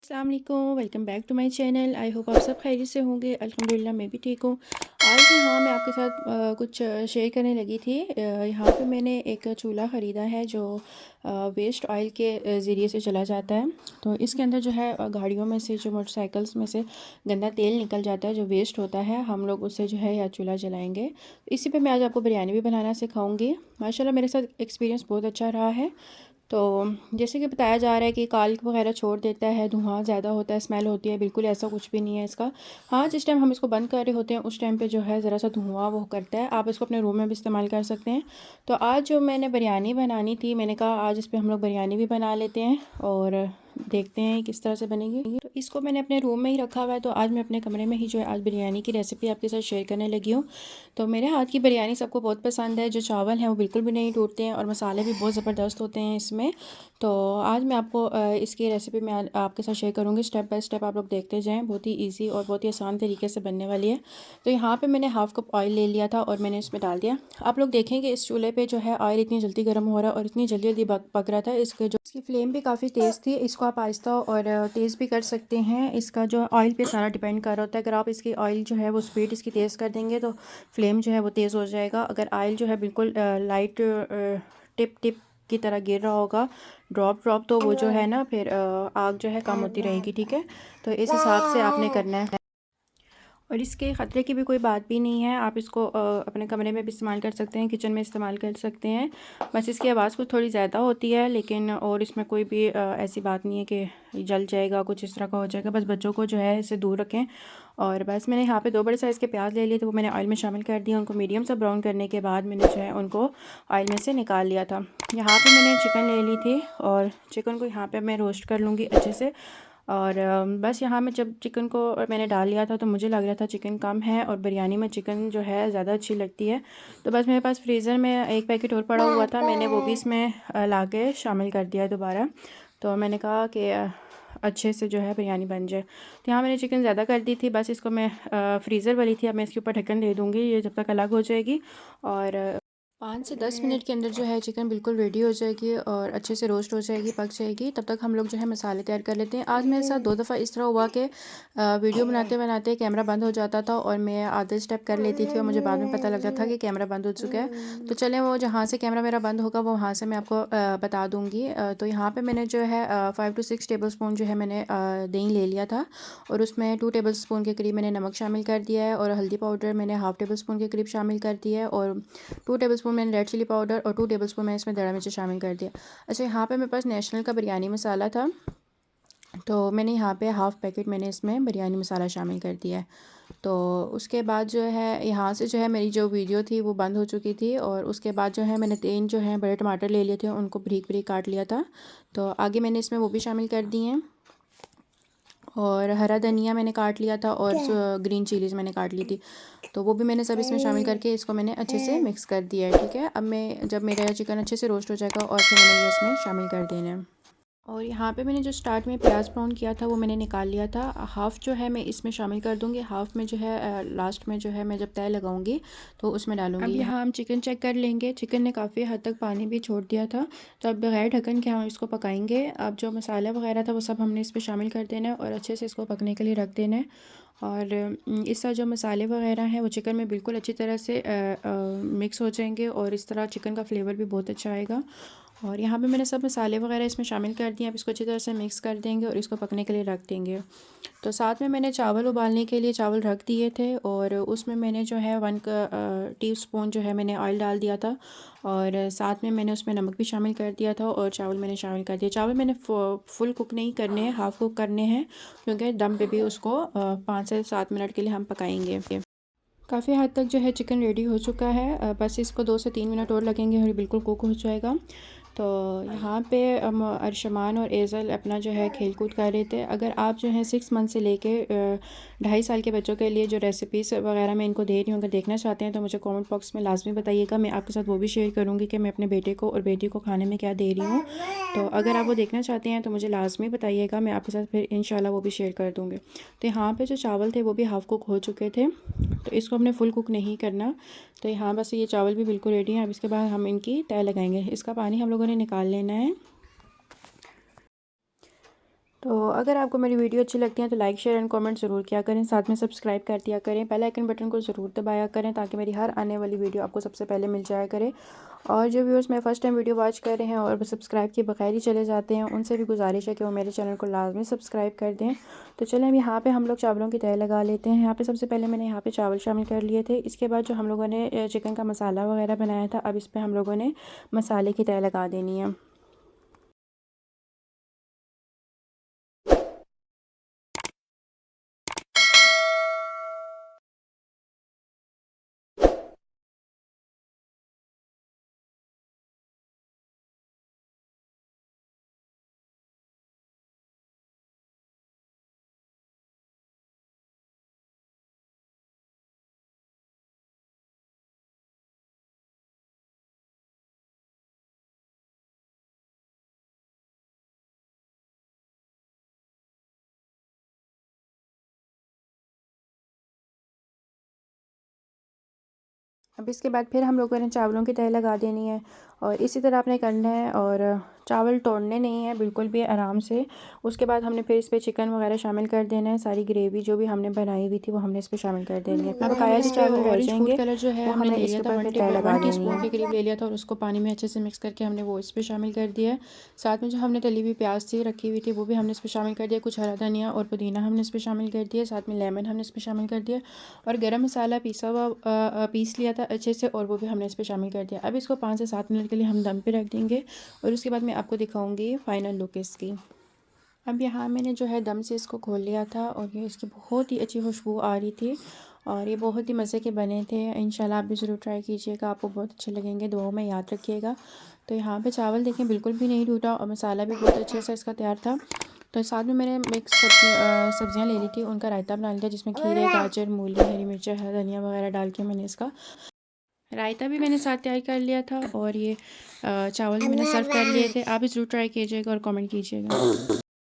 अस्सलाम वालेकुम, welcome back to my channel. I hope आप सब खैरियत से होंगे। अल्हम्दुलिल्लाह मैं भी ठीक हूँ। आज यहाँ मैं आपके साथ कुछ शेयर करने लगी थी। यहाँ पे मैंने एक चूल्हा ख़रीदा है जो वेस्ट ऑयल के ज़रिए से चला जाता है। तो इसके अंदर जो है गाड़ियों में से जो मोटरसाइकिल्स में से गंदा तेल निकल जाता है, जो वेस्ट होता है, हम लोग उससे जो है या चूल्हा जलाएँगे। इसी पे मैं आज आपको बिरयानी भी बनाना सिखाऊँगी। माशाल्लाह मेरे साथ एक्सपीरियंस बहुत अच्छा रहा है। तो जैसे कि बताया जा रहा है कि काल्क वगैरह छोड़ देता है, धुआं ज़्यादा होता है, स्मेल होती है, बिल्कुल ऐसा कुछ भी नहीं है इसका। हाँ, जिस टाइम हम इसको बंद कर रहे होते हैं उस टाइम पे जो है ज़रा सा धुआं वो करता है। आप इसको अपने रूम में भी इस्तेमाल कर सकते हैं। तो आज जो मैंने बिरयानी बनानी थी, मैंने कहा आज इस पे हम लोग बिरयानी भी बना लेते हैं और देखते हैं किस तरह से बनेगी। तो इसको मैंने अपने रूम में ही रखा हुआ है। तो आज मैं अपने कमरे में ही जो है आज बिरयानी की रेसिपी आपके साथ शेयर करने लगी हूँ। तो मेरे हाथ की बिरयानी सबको बहुत पसंद है। जो चावल हैं वो बिल्कुल भी नहीं टूटते हैं और मसाले भी बहुत ज़बरदस्त होते हैं इसमें। तो आज मैं आपको इसकी रेसिपी मैं आपके साथ शेयर करूँगी। स्टेप बाय स्टेप आप लोग देखते जाएँ। बहुत ही ईजी और बहुत ही आसान तरीके से बनने वाली है। तो यहाँ पे मैंने हाफ़ कप ऑयल ले लिया था और मैंने इसमें डाल दिया। आप लोग देखेंगे इस चूल्हे पे जो है ऑयल इतनी जल्दी गर्म हो रहा है और इतनी जल्दी जल्दी पक रहा था। इसकी फ्लेम भी काफ़ी तेज़ थी। इसको आप आहिस्ता और तेज़ भी कर सकते हैं। इसका जो ऑयल पे सारा डिपेंड कर रहा होता है। अगर आप इसकी ऑयल जो है वो स्पीड इसकी तेज़ कर देंगे तो फ्लेम जो है वो तेज़ हो जाएगा। अगर ऑयल जो है बिल्कुल लाइट टिप टिप की तरह गिर रहा होगा, ड्रॉप ड्रॉप, तो वो जो है ना फिर आग जो है कम होती रहेगी। ठीक है, तो इस हिसाब से आपने करना है। और इसके ख़तरे की भी कोई बात भी नहीं है। आप इसको अपने कमरे में भी इस्तेमाल कर सकते हैं, किचन में इस्तेमाल कर सकते हैं। बस इसकी आवाज़ कुछ थोड़ी ज़्यादा होती है, लेकिन और इसमें कोई भी ऐसी बात नहीं है कि जल जाएगा, कुछ इस तरह का हो जाएगा। बस बच्चों को जो है इससे दूर रखें। और बस मैंने यहाँ पे 2 बड़े साइज़ के प्याज ले लिए थे, वो मैंने ऑयल में शामिल कर दिया। उनको मीडियम सा ब्राउन करने के बाद मैंने जो है उनको ऑयल में से निकाल लिया था। यहाँ पे मैंने चिकन ले ली थी और चिकन को यहाँ पे मैं रोस्ट कर लूँगी अच्छे से। और बस यहाँ मैं जब चिकन को मैंने डाल लिया था तो मुझे लग रहा था चिकन कम है और बिरयानी में चिकन जो है ज़्यादा अच्छी लगती है। तो बस मेरे पास फ्रीज़र में एक पैकेट और पड़ा हुआ था, मैंने वो भी इसमें ला के शामिल कर दिया दोबारा। तो मैंने कहा कि अच्छे से जो है बिरयानी बन जाए। तो यहाँ मैंने चिकन ज़्यादा कर दी थी। बस इसको मैं फ्रीज़र वाली थी, अब मैं इसके ऊपर ढक्कन दे दूँगी, ये जब तक अलग हो जाएगी। और 5 से 10 मिनट के अंदर जो है चिकन बिल्कुल रेडी हो जाएगी और अच्छे से रोस्ट हो जाएगी, पक जाएगी। तब तक हम लोग जो है मसाले तैयार कर लेते हैं। आज मेरे साथ 2 दफ़ा इस तरह हुआ कि वीडियो बनाते बनाते कैमरा बंद हो जाता था और मैं आधे स्टेप कर लेती थी और मुझे बाद में पता लगता था कि कैमरा बंद हो चुका है। तो चलें, वो जहाँ से कैमरा मेरा बंद होगा वो वहाँ से मैं आपको बता दूँगी। तो यहाँ पर मैंने जो है 5 to 6 टेबल स्पून जो है मैंने दही ले लिया था और उसमें 2 टेबल स्पून के करीब मैंने नमक शामिल कर दिया है और हल्दी पाउडर मैंने हाफ़ टेबल स्पून के करीब शामिल कर दिया है और 2 टेबलस्पून मैंने रेड चिली पाउडर और 2 टेबलस्पून मैंने इसमें दड़ा मिर्च शामिल कर दिया। अच्छा, यहाँ पे मेरे पास नेशनल का बिरयानी मसाला था, तो मैंने यहाँ पे हाफ़ पैकेट मैंने इसमें बिरयानी मसाला शामिल कर दिया है। तो उसके बाद जो है यहाँ से जो है मेरी जो वीडियो थी वो बंद हो चुकी थी और उसके बाद जो है मैंने 3 जो है बड़े टमाटर ले लिए थे, उनको बारीक बारीक काट लिया था। तो आगे मैंने इसमें वो भी शामिल कर दिए हैं और हरा धनिया मैंने काट लिया था और ग्रीन चिलीज़ मैंने काट ली थी। तो वो भी मैंने सब इसमें शामिल करके इसको मैंने अच्छे से मिक्स कर दिया है। ठीक है, अब मैं जब मेरा चिकन अच्छे से रोस्ट हो जाएगा और फिर मैंने ये इसमें शामिल कर देना है। और यहाँ पे मैंने जो स्टार्ट में प्याज ब्राउन किया था वो मैंने निकाल लिया था। हाफ़ जो है मैं इसमें शामिल कर दूँगी, हाफ़ में जो है लास्ट में जो है मैं जब तय लगाऊंगी तो उसमें डालूंगी। अब यहाँ हम चिकन चेक कर लेंगे। चिकन ने काफ़ी हद तक पानी भी छोड़ दिया था, तो अब बगैर ढक्कन के हम इसको पकाएंगे। अब जो मसाला वगैरह था वो सब हमने इस पर शामिल कर देना है और अच्छे से इसको पकने के लिए रख देना है। और इसका जो मसाले वगैरह हैं वो चिकन में बिल्कुल अच्छी तरह से मिक्स हो जाएंगे और इस तरह चिकन का फ्लेवर भी बहुत अच्छा आएगा। और यहाँ पे मैंने सब मसाले वगैरह इसमें शामिल कर दिए। अब इसको अच्छी तरह से मिक्स कर देंगे और इसको पकने के लिए रख देंगे। तो साथ में मैंने चावल उबालने के लिए चावल रख दिए थे और उसमें मैंने जो है 1 टीस्पून जो है मैंने ऑयल डाल दिया था और साथ में मैंने उसमें नमक भी शामिल कर दिया था और चावल मैंने शामिल कर दिया। चावल मैंने फुल कुक नहीं करने हैं, हाफ़ कुक करने हैं, क्योंकि दम पे भी उसको 5 से 7 मिनट के लिए हम पकाएंगे। काफ़ी हद तक जो है चिकन रेडी हो चुका है, बस इसको 2 से 3 मिनट और लगेंगे और ये बिल्कुल कुक हो जाएगा। तो यहाँ पे अरशमान और एज़ल अपना जो है खेल कूद कर रहे थे। अगर आप जो है 6 मंथ से लेके 2.5 साल के बच्चों के लिए जो रेसिपीज़ वगैरह मैं इनको दे रही हूँ, अगर देखना चाहते हैं तो मुझे कमेंट बॉक्स में लाजमी बताइएगा। मैं आपके साथ वो भी शेयर करूँगी कि मैं अपने बेटे को और बेटी को खाने में क्या दे रही हूँ। तो अगर आप वो देखना चाहते हैं तो मुझे लाजमी बताइएगा, मैं आपके साथ फिर इंशाल्लाह वो भी शेयर कर दूँगी। तो यहाँ पर जो चावल थे वो भी हाफ़ कुक हो चुके थे, तो इसको हमने फुल कुक नहीं करना। तो यहाँ बस ये चावल भी बिल्कुल रेडी हैं। अब इसके बाद हम इनकी तय लगाएंगे। इसका पानी हम लोगों ने निकाल लेना है। तो अगर आपको मेरी वीडियो अच्छी लगती है तो लाइक शेयर एंड कमेंट ज़रूर किया करें, साथ में सब्सक्राइब कर दिया करें, बेल आइकन बटन को ज़रूर दबाया करें ताकि मेरी हर आने वाली वीडियो आपको सबसे पहले मिल जाया करे। और जो व्यूअर्स मैं फ़र्स्ट टाइम वीडियो वॉच कर रहे हैं और सब्सक्राइब के बगैर ही चले जाते हैं, उनसे भी गुजारिश है कि वो मेरे चैनल को लाजमी सब्सक्राइब कर दें। तो चलें अब यहाँ पे हम लोग चावलों की तय लगा लेते हैं। यहाँ पे सबसे पहले मैंने यहाँ पे चावल शामिल कर लिए थे। इसके बाद जो हम लोगों ने चिकन का मसाला वगैरह बनाया था, अब इस पर हम लोगों ने मसाले की तय लगा देनी है। अब इसके बाद फिर हम लोगों ने चावलों की तह लगा देनी है और इसी तरह आपने करना है और चावल तोड़ने नहीं है बिल्कुल भी, आराम से। उसके बाद हमने फिर इस पर चिकन वगैरह शामिल कर देना है। सारी ग्रेवी जो भी हमने बनाई हुई थी वो हमने इस पर शामिल कर देनी है। अब बकाया जो चावल रह ऑरेंज फूड जाएंगे कलर जो है वो हमने हमें ले लिया इसके था, ऊपर फिर तह लगा 1 देनी टीस्पून है। के करीब ले लिया था और उसको पानी में अच्छे से मिक्स करके हमने वो इस पर शामिल कर दिया है। साथ में जो हमने तली हुई प्याज थी रखी हुई थी वो भी हमने इस पर शामिल कर दिया। कुछ हरा धनिया और पुदीना हमने इस पर शामिल कर दिया। साथ में लेमन हमने इस पर शामिल कर दिया और गरम मसाला पिसा हुआ पीस लिया था अच्छे से, और वो भी हमने इस पर शामिल कर दिया। अब इसको 5 से 7 मिनट के लिए हम दम पे रख देंगे और उसके बाद मैं आपको दिखाऊंगी फ़ाइनल लुक इसकी। अब यहाँ मैंने जो है दम से इसको खोल लिया था और ये इसकी बहुत ही अच्छी खुशबू आ रही थी और ये बहुत ही मज़े के बने थे। इंशाल्लाह आप भी ज़रूर ट्राई कीजिएगा, आपको बहुत अच्छे लगेंगे, दुआओं में याद रखिएगा। तो यहाँ पे चावल देखें बिल्कुल भी नहीं टूटा और मसाला भी बहुत अच्छे से इसका तैयार था। तो साथ में मैंने मिक्स सब्जियाँ ले ली थी, उनका रायता बना लिया जिसमें खीरे, गाजर, मूली, हरी मिर्च, हरा धनिया वगैरह डाल के मैंने इसका रायता भी मैंने साथ तैयार कर लिया था और ये चावल भी मैंने सर्व कर लिए थे। आप भी ज़रूर ट्राई कीजिएगा और कमेंट कीजिएगा।